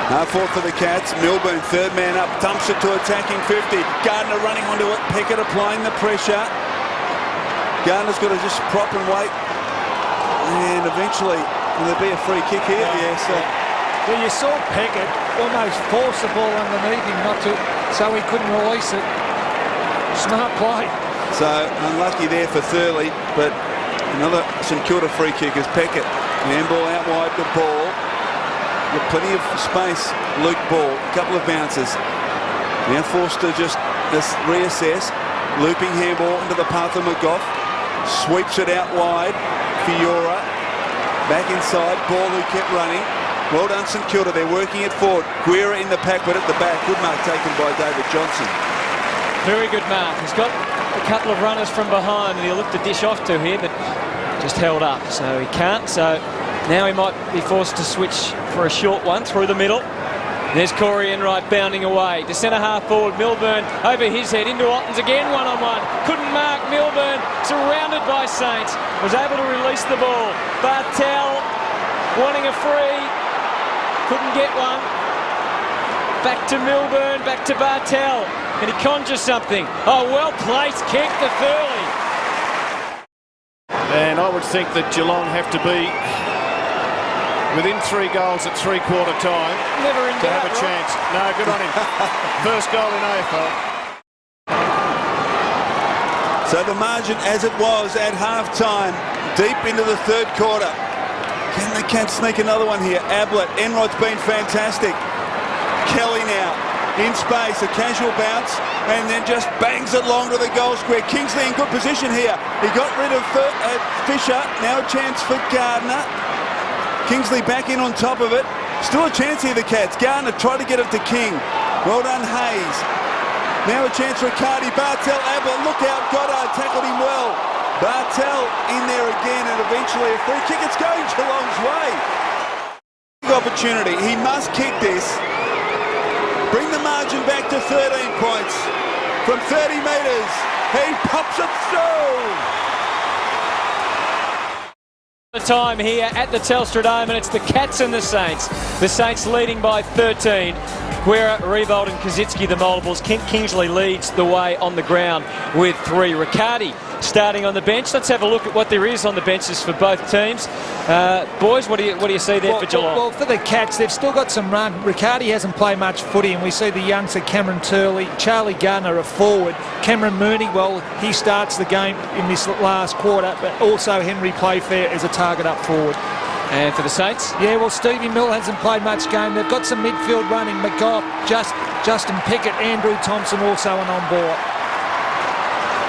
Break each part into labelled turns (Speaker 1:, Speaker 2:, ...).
Speaker 1: Half forward for the Cats. Milburn, third man up, dumps it to attacking 50. Gardner running onto it. Peckett applying the pressure. Gardner's got to just prop and wait. And eventually, will there be a free kick here? Yes.
Speaker 2: Well, you saw Peckett almost force the ball underneath him not to, so he couldn't release it. Smart play.
Speaker 1: So unlucky there for Thurley, but another St Kilda free kick is Peckett. Handball out wide, the ball. Got plenty of space. Luke Ball, a couple of bounces. Now forced to just reassess. Looping handball into the path of McGough. Sweeps it out wide. Fiora back inside. Ball who kept running. Well done St Kilda. They're working it forward. Guerra in the pack, but at the back. Good mark taken by David Johnson.
Speaker 3: Very good mark. He's got a couple of runners from behind and he'll look to dish off to here, but just held up, so he can't. So now he might be forced to switch for a short one through the middle. There's Corey Enright bounding away to centre half forward. Milburn over his head into Ottens again, one-on-one. Couldn't mark Milburn, surrounded by Saints. Was able to release the ball. Bartel wanting a free. Couldn't get one. Back to Milburn, back to Bartel. And he conjures something. Oh, well-placed kick to Thurley.
Speaker 4: And I would think that Geelong have to be within 3 goals at three-quarter time
Speaker 3: Never in
Speaker 4: to
Speaker 3: doubt,
Speaker 4: have a chance. No, good on him. First goal in AFL.
Speaker 1: So the margin as it was at half-time, deep into the third quarter. Can the Cats sneak another one here? Ablett, Enright's been fantastic. Kelly now in space, a casual bounce, and then just bangs it long to the goal square. Kingsley in good position here. He got rid of Fisher. Now a chance for Gardner. Kingsley back in on top of it. Still a chance here, the Cats. Gardner tried to get it to King. Well done, Hayes. Now a chance for Cardi. Bartel, Ablett, look out. Goddard tackled him well. Bartel in there again, and eventually a free kick. It's going Geelong's way. Big opportunity. He must kick this. Bring the margin back to 13 points. From 30 metres, he pops it through.
Speaker 3: The time here at the Telstra Dome, and it's the Cats and the Saints. The Saints leading by 13. Guerra, Revolt and Kazitsky, the multiples. Kent Kingsley leads the way on the ground with 3. Riccardi starting on the bench. Let's have a look at what there is on the benches for both teams. Boys, what do you see there for Geelong?
Speaker 2: Well, for the Cats, they've still got some run. Riccardi hasn't played much footy, and we see the youngster Cameron Turley, Charlie Gardner a forward. Cameron Mooney, well, he starts the game in this last quarter, but also Henry Playfair is a target up forward.
Speaker 3: And for the Saints?
Speaker 2: Yeah, well, Stevie Mill hasn't played much game. They've got some midfield running. McGough, Justin Pickett, Andrew Thompson also on board.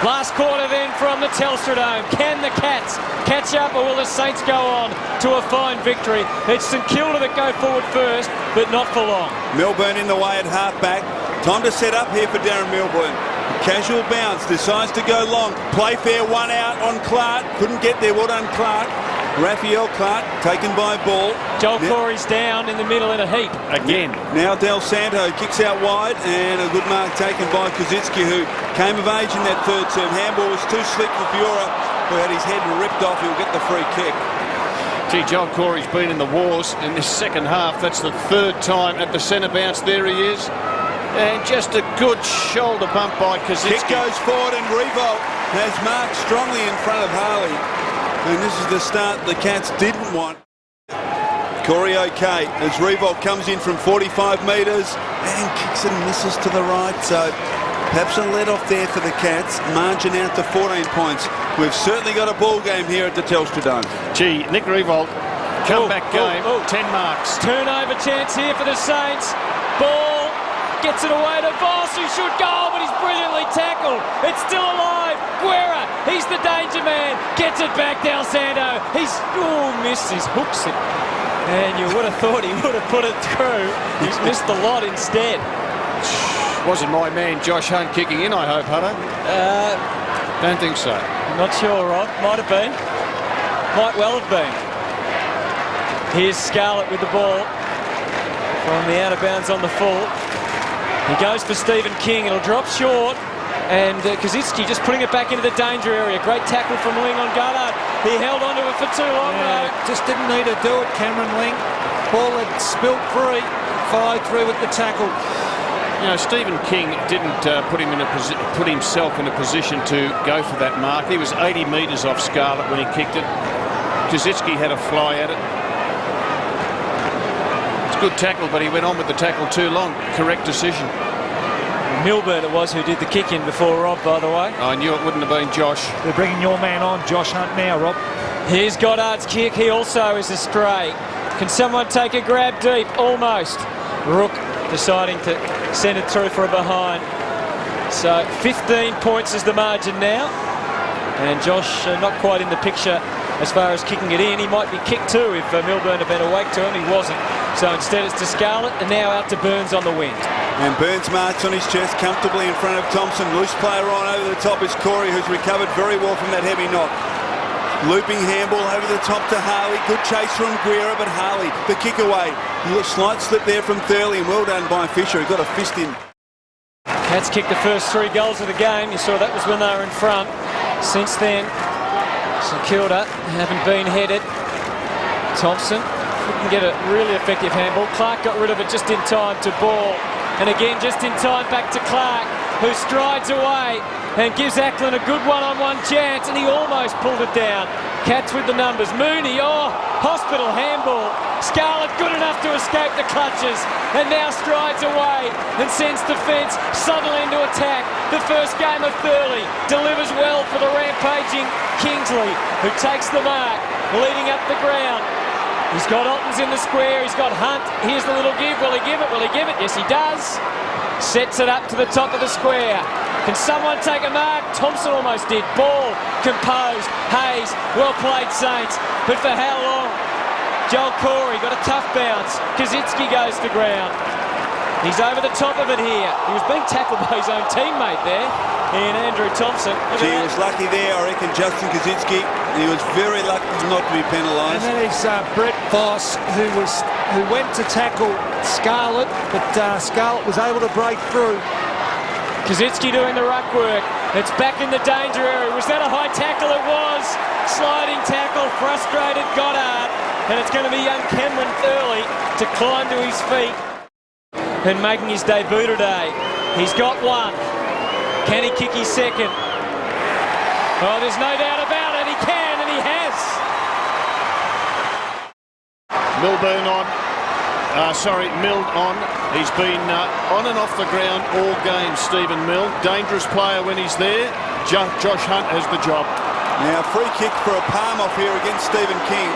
Speaker 3: Last quarter then from the Telstra Dome. Can the Cats catch up, or will the Saints go on to a fine victory? It's St Kilda that go forward first, but not for long.
Speaker 1: Milburn in the way at half-back. Time to set up here for Darren Milburn. Casual bounce, decides to go long. Playfair one out on Clark. Couldn't get there, well done Clark. Raphael Clark taken by Ball.
Speaker 3: Joel Corey's down in the middle in a heap.
Speaker 4: Again.
Speaker 1: Now Del Santo kicks out wide, and a good mark taken by Kazitsky, who came of age in that third term. Handball was too slick for Fiora, who had his head ripped off. He'll get the free kick.
Speaker 4: Gee, Joel Corey's been in the wars in this second half. That's the 3rd time at the centre bounce. There he is. And just a good shoulder bump by Kazitsky.
Speaker 1: Kick goes forward, and Revolt has marked strongly in front of Harley. And this is the start the Cats didn't want. Corey okay as Revolt comes in from 45 metres and kicks and misses to the right. So perhaps a let-off there for the Cats. Margin out to 14 points. We've certainly got a ball game here at the Telstra Dome.
Speaker 4: Gee, Nick Revolt, comeback game, 10 marks.
Speaker 3: Turnover chance here for the Saints. Ball gets it away to Voss, who should go, but he's brilliantly tackled. It's still alive. Guerra, he's the danger man. Gets it back, Del Santo. He's, misses, hooks it. And you would have thought he would have put it through. He's missed the lot instead.
Speaker 4: Wasn't my man Josh Hunt kicking in, I hope, Hutto? Don't think so.
Speaker 3: Not sure, Rob. Might have been. Might well have been. Here's Scarlett with the ball from the out of bounds on the full. He goes for Stephen King. It'll drop short. And Kazitsky just putting it back into the danger area. Great tackle from Ling on Goddard. He held onto it for too long, though.
Speaker 2: Just didn't need to do it, Cameron Ling. Ball had spilt free. followed through with the tackle.
Speaker 4: You know, Stephen King didn't put himself in a position to go for that mark. He was 80 metres off Scarlett when he kicked it. Kazitsky had a fly at it. It's a good tackle, but he went on with the tackle too long. Correct decision.
Speaker 3: Milburn it was who did the kick in before Rob, by the way.
Speaker 4: I knew it wouldn't have been Josh.
Speaker 2: They're bringing your man on, Josh Hunt, now, Rob.
Speaker 3: Here's Goddard's kick. He also is astray. Can someone take a grab deep? Almost. Rook deciding to send it through for a behind. So 15 points is the margin now. And Josh not quite in the picture as far as kicking it in. He might be kicked too if Milburn had been awake to him. He wasn't. So instead it's to Scarlett and now out to Burns on the wing.
Speaker 1: And Burns marks on his chest comfortably in front of Thompson. Loose player on over the top is Corey, who's recovered very well from that heavy knock. Looping handball over the top to Harley. Good chase from Guerra, but Harley, the kick away. Slight slip there from Thurley, and well done by Fisher. He got a fist in.
Speaker 3: Cats kicked the first 3 goals of the game. You saw that was when they were in front. Since then, StKilda haven't been headed. Thompson couldn't get a really effective handball. Clark got rid of it just in time to Ball. And again, just in time back to Clark, who strides away and gives Ackland a good one-on-one chance, and he almost pulled it down. Cats with the numbers. Mooney, hospital handball. Scarlett good enough to escape the clutches, and now strides away and sends defence suddenly into attack. The first game of Thurley delivers well for the rampaging Kingsley, who takes the mark, leading up the ground. He's got Ottens in the square, he's got Hunt. Here's the little give. Will he give it? Will he give it? Yes, he does. Sets it up to the top of the square. Can someone take a mark? Thompson almost did. Ball, composed. Hayes, well played, Saints. But for how long? Joel Corey got a tough bounce. Kazitsky goes to ground. He's over the top of it here. He was being tackled by his own teammate there in Andrew Thompson.
Speaker 1: He was lucky there, I reckon, Justin Kazitsky. He was very lucky not to be penalised.
Speaker 2: And then it's Brett Voss, who went to tackle Scarlett, but Scarlett was able to break through.
Speaker 3: Kazitsky doing the ruck work. It's back in the danger area. Was that a high tackle? It was. Sliding tackle, frustrated Goddard. And it's going to be young Cameron Thurley to climb to his feet. And making his debut today. He's got one. Can he kick his second? Oh, there's no doubt about it. He can, and he has.
Speaker 4: Milburn on. Mill on. He's been on and off the ground all game, Stephen Mill. Dangerous player when he's there. Josh Hunt has the job.
Speaker 1: Now, free kick for a palm off here against Stephen King.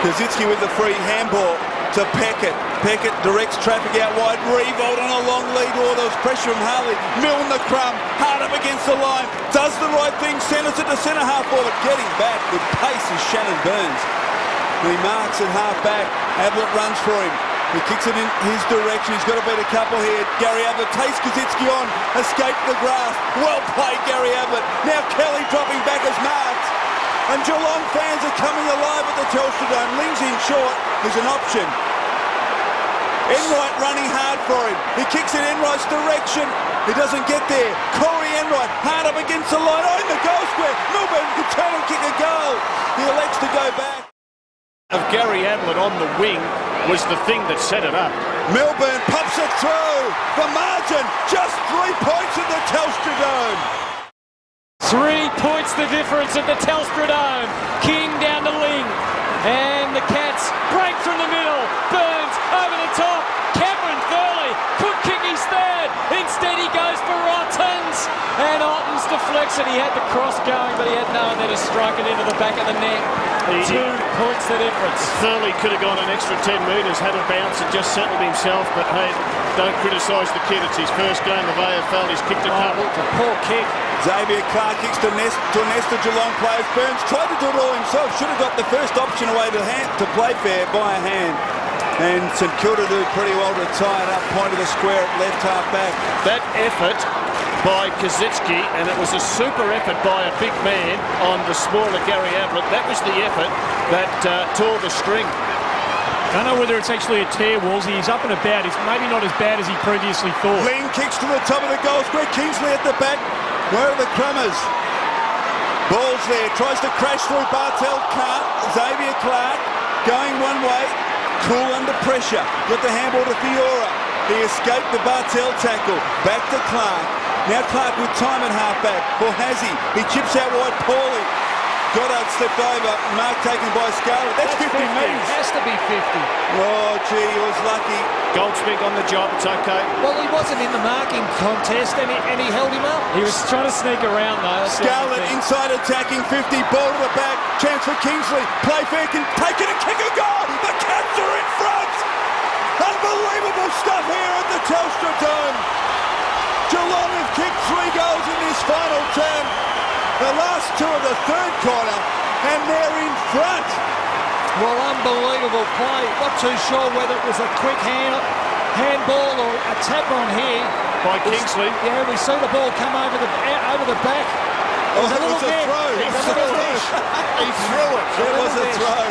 Speaker 1: Kazitsky with the free handball to Peckett. Peckett directs traffic out wide. Revolt on a long lead. There was pressure from Harley. Milne the crumb. Hard up against the line. Does the right thing. Centres it to centre half forward. Getting back with pace is Shannon Burns. He marks at half back. Ablett runs for him. He kicks it in his direction. He's got to beat a couple here. Gary Ablett takes Kazitsky on. Escaped the grasp. Well played, Gary Ablett. Now Kelly dropping back as marks. And Geelong fans are coming alive at the Telstra Dome. Lings in short is an option. Enright running hard for him. He kicks it Enright's direction. He doesn't get there. Corey Enright hard up against the line. In the goal square. Milburn can turn and kick a goal. He elects to go back.
Speaker 4: Of Gary Ablett on the wing was the thing that set it up.
Speaker 1: Milburn pops it through. The margin, just 3 points at the Telstra Dome.
Speaker 3: 3 points the difference at the Telstra Dome. King down to Ling. And the Cats break from the middle. Burns over the top. Cameron Thurley could kick his third. Instead he goes for Ottens. And Ottens deflects it. He had the cross going, but he had no one there to strike it into the back of the net. 2 points the difference.
Speaker 4: Thurley could have gone an extra 10 metres, had a bounce and just settled himself. But hey, don't criticise the kid. It's his first game of AFL. He's kicked a couple.
Speaker 2: It's a poor kick.
Speaker 1: Xavier Clark kicks to a nest of Geelong players. Burns tried to do it all himself. Should have got the first option away to play fair by a hand. And StKilda do pretty well to tie it up. Point of the square at left half back.
Speaker 4: That effort by Kazitsky, and it was a super effort by a big man on the smaller Gary Ablett. That was the effort that tore the string.
Speaker 5: I don't know whether it's actually a tear, Wolsey. He's up and about. It's maybe not as bad as he previously thought.
Speaker 1: Ling kicks to the top of the goal square. Kingsley at the back. Where are the Crummers? Ball's there. Tries to crash through Bartel. Can't. Xavier Clark going one way. Cool under pressure. Got the handball to Fiora. He escaped the Bartel tackle. Back to Clark. Now Clark with time at halfback. Or has he? He chips out wide poorly. Goddard slipped over. Mark taken by Scarlett. That's 50 metres.
Speaker 2: Has to be 50.
Speaker 1: Oh, gee, he was lucky.
Speaker 4: Goldsmith on the job. It's okay.
Speaker 2: Well, he wasn't in the marking contest and he held him up.
Speaker 3: He was trying to sneak around though.
Speaker 1: Scarlett inside attacking 50. Ball to the back. Chance for Kingsley. Play fair can take it and kick a goal. The Cats are in front. Unbelievable stuff here at the Telstra Dome. Geelong have kicked 3 goals in this final term. The last 2 of the third quarter, and they're in front.
Speaker 2: Well, unbelievable play. Not too sure whether it was a quick handball or a tap on here.
Speaker 4: By Kingsley.
Speaker 2: Yeah, we see the ball come over the back.
Speaker 1: Oh, it was a throw.
Speaker 4: He threw it.
Speaker 1: It was a throw.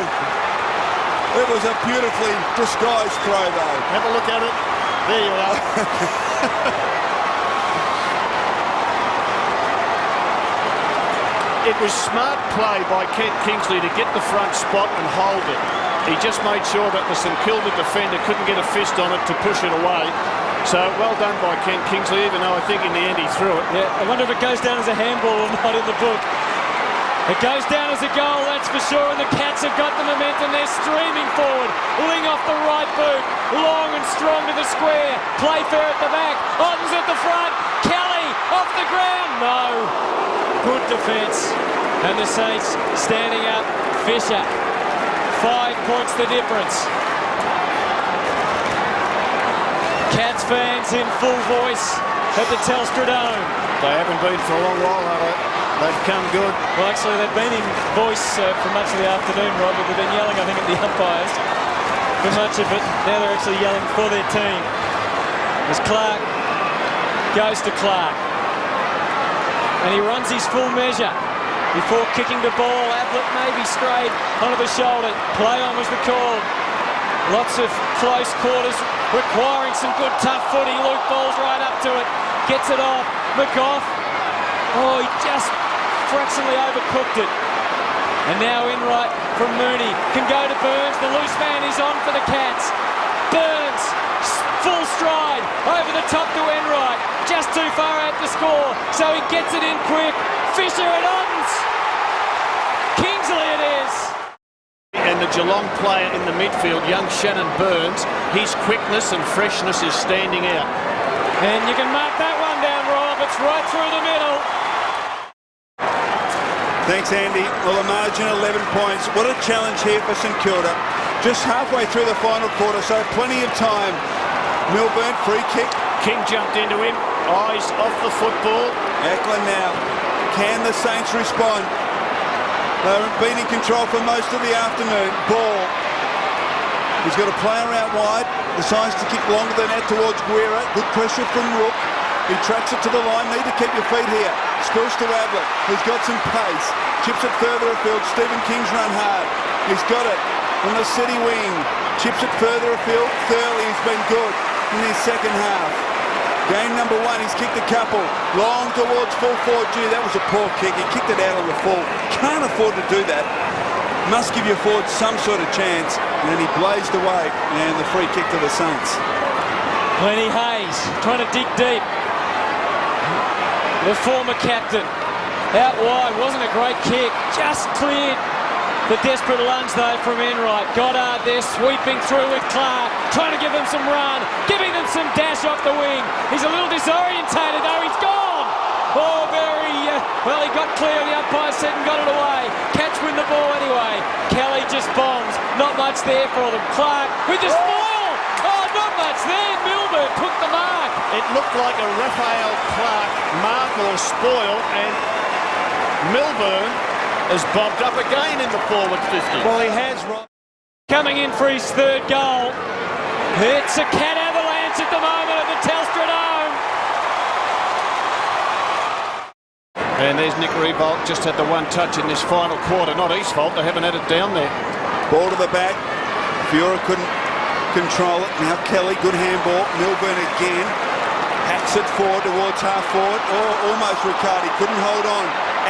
Speaker 1: It was a beautifully disguised throw, though.
Speaker 4: Have a look at it. There you are. It was smart play by Kent Kingsley to get the front spot and hold it. He just made sure that the StKilda defender couldn't get a fist on it to push it away. So well done by Kent Kingsley, even though I think in the end he threw it.
Speaker 3: Yeah, I wonder if it goes down as a handball or not in the book. It goes down as a goal, that's for sure, and the Cats have got the momentum. They're streaming forward. Ling off the right boot. Long and strong to the square. Playfair at the back. Ottens at the front. Kelly off the ground. No. Good defence. And the Saints standing up. Fisher. 5 points the difference. Cats fans in full voice at the Telstra Dome.
Speaker 4: They haven't been for a long while, have they? They've come good.
Speaker 3: Well, actually, they've been in voice for much of the afternoon, Rob, but they've been yelling, I think, at the umpires for much of it. Now they're actually yelling for their team. As Clark goes to Clark. And he runs his full measure before kicking the ball. Ablett maybe straight onto the shoulder. Play on was the call. Lots of close quarters requiring some good tough footy. Luke Ball's right up to it. Gets it off. McGough. Oh, he just fractionally overcooked it. And now Enright from Mooney can go to Burns. The loose man is on for the Cats. Burns, full stride over the top to Enright. Just too far out to score, so he gets it in quick. Fisher and Ottens. Kingsley it is.
Speaker 4: And the Geelong player in the midfield, young Shannon Burns, his quickness and freshness is standing out.
Speaker 3: And you can mark that one down, Rob. It's right through the middle.
Speaker 1: Thanks, Andy. Well, a margin 11 points. What a challenge here for StKilda. Just halfway through the final quarter, so plenty of time. Milburn, free kick.
Speaker 4: King jumped into him. Eyes off the football.
Speaker 1: Ackland now. Can the Saints respond? They've been in control for most of the afternoon. Ball. He's got a player out wide. Decides to kick longer than that towards Guerra. Good pressure from Rook. He tracks it to the line. Need to keep your feet here. Spills to Ablett. He's got some pace. Chips it further afield. Stephen King's run hard. He's got it on the city wing. Chips it further afield. Thurley's been good in his second half. Game number 1, he's kicked a couple. Long towards full forward. Gee, that was a poor kick. He kicked it out on the full. Can't afford to do that. Must give your forward some sort of chance. And then he blazed away. And the free kick to the Saints.
Speaker 3: Lenny Hayes trying to dig deep. The former captain. Out wide. Wasn't a great kick. Just cleared the desperate lunge, though, from Enright. Goddard there sweeping through with Clark. Trying to give them some run. Giving them some dash off the wing. He's a little disorientated, though. He's gone. Oh, very... well, he got clear. The umpire said and got it away. Cats win the ball anyway. Kelly just bombs. Not much there for them. Clark with the spoil. Oh, not much there. Milburn took the mark.
Speaker 4: It looked like a Raphael Clark mark or spoil, and Milburn has bobbed up again in the forward 50.
Speaker 2: Well, he has, Rob.
Speaker 3: Coming in for his third goal. It's a cat avalanche at the moment at the Telstra Dome.
Speaker 4: And there's Nick Riewoldt, just had the one touch in this final quarter. Not his fault, they haven't had it down there.
Speaker 1: Ball to the back. Fiora couldn't control it. Now Kelly, good handball. Milburn again. Hacks it forward towards half forward. Oh, almost Riccardi. Couldn't hold on.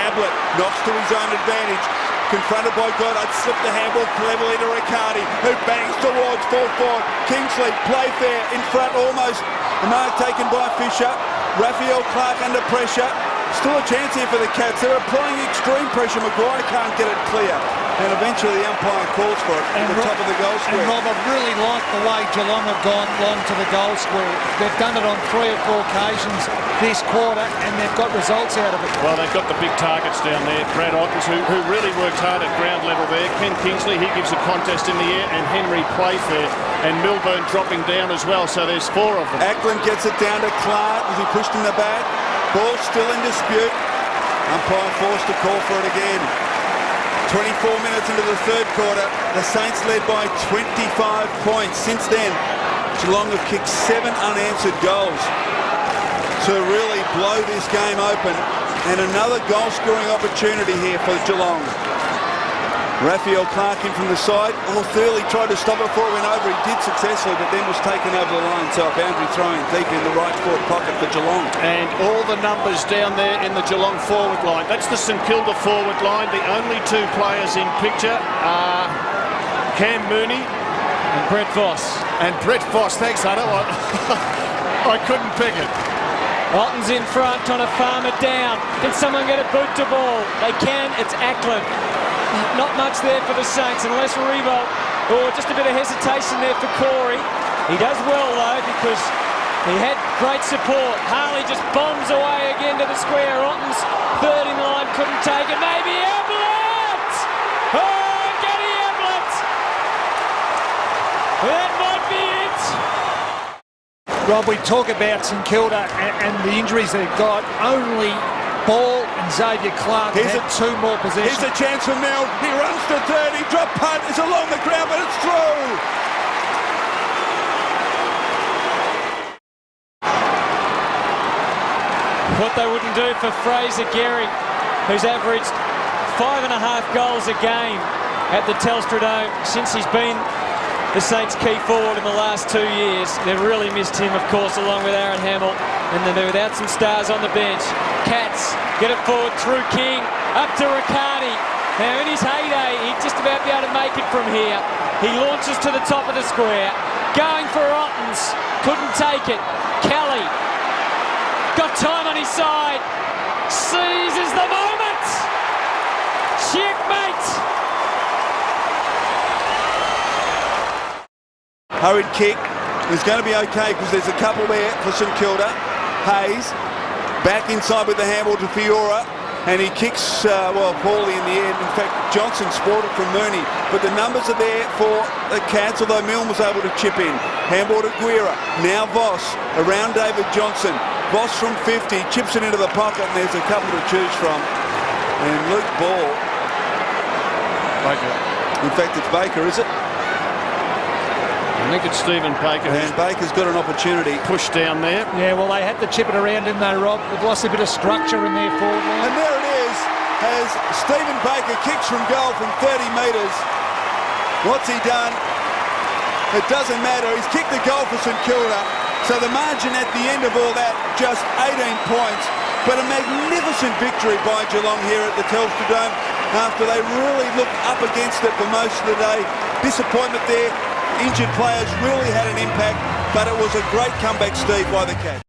Speaker 1: Ablett knocks to his own advantage. confronted by Goddard, slipped the handball cleverly to Riccardi, who bangs towards full forward. Kingsley, Playfair in front almost. The mark taken by Fisher. Raphael Clark under pressure. Still a chance here for the Cats. They're applying extreme pressure. Maguire can't get it clear. And eventually the umpire calls for it at the top of the goal square.
Speaker 2: And Rob, I really like the way Geelong have gone long to the goal square. They've done it on 3 or 4 occasions this quarter, and they've got results out of it.
Speaker 4: Well, they've got the big targets down there. Brad Ottens, who really worked hard at ground level there. Ken Kingsley, he gives a contest in the air, and Henry Playfair. And Milburn dropping down as well, so there's 4 of them.
Speaker 1: Ackland gets it down to Clark as he pushed in the back. Ball still in dispute. Umpire forced to call for it again. 24 minutes into the third quarter, the Saints led by 25 points. Since then, Geelong have kicked 7 unanswered goals to really blow this game open. And another goal-scoring opportunity here for Geelong. Raphael Clark in from the side. Thurley tried to stop it before it went over. He did successfully, but then was taken over the line. So a boundary throwing deep in the right forward pocket for Geelong.
Speaker 4: And all the numbers down there in the Geelong forward line. That's the StKilda forward line. The only 2 players in picture are Cam Mooney
Speaker 3: And Brett Voss.
Speaker 4: and Brett Voss. Thanks, Hunter. I couldn't pick it.
Speaker 3: Otten's in front, trying to farm it down. Can someone get a boot to ball? They can. It's Ackland. Not much there for the Saints, unless Revolt, or just a bit of hesitation there for Corey. He does well, though, because he had great support. Harley just bombs away again to the square. Otten's third in line, couldn't take it. Maybe Ablett! Oh, Gary Ablett! That might be it.
Speaker 2: Rob, we talk about StKilda and the injuries they've got. Only Ball and Xavier Clark had 2 more possessions.
Speaker 1: Here's a chance for Milne. He runs to third. He dropped punt. It's along the ground, but it's through.
Speaker 3: What they wouldn't do for Fraser Gehrig, who's averaged 5.5 goals a game at the Telstra Dome since he's been the Saints' key forward in the last 2 years. They've really missed him, of course, along with Aaron Hamill, and they're without some stars on the bench. Cats get it forward through King, up to Riccardi. Now in his heyday, he'd just about be able to make it from here. He launches to the top of the square, going for Ottens, couldn't take it. Kelly got time on his side, seizes the moment. Checkmate.
Speaker 1: Hurried kick is going to be okay because there's a couple there for StKilda. Hayes back inside with the handball to Fiora, and he kicks, poorly in the end. In fact, Johnson spotted from Mooney, but the numbers are there for the Cats, although Milne was able to chip in. Handball to Guerra, now Voss, around David Johnson. Voss from 50, chips it into the pocket, and there's a couple to choose from. And Luke Ball.
Speaker 4: Baker.
Speaker 1: In fact, it's Baker, is it?
Speaker 4: I think it's Stephen Baker.
Speaker 1: And Baker's got an opportunity.
Speaker 4: Pushed down there.
Speaker 2: Yeah, well, they had to chip it around, didn't they, Rob? They've lost a bit of structure in their forward line.
Speaker 1: And there it is, as Stephen Baker kicks from goal from 30 metres. What's he done? It doesn't matter. He's kicked the goal for StKilda. So the margin at the end of all that, just 18 points. But a magnificent victory by Geelong here at the Telstra Dome after they really looked up against it for most of the day. Disappointment there. Injured players really had an impact, but it was a great comeback, Steve, by the Cats.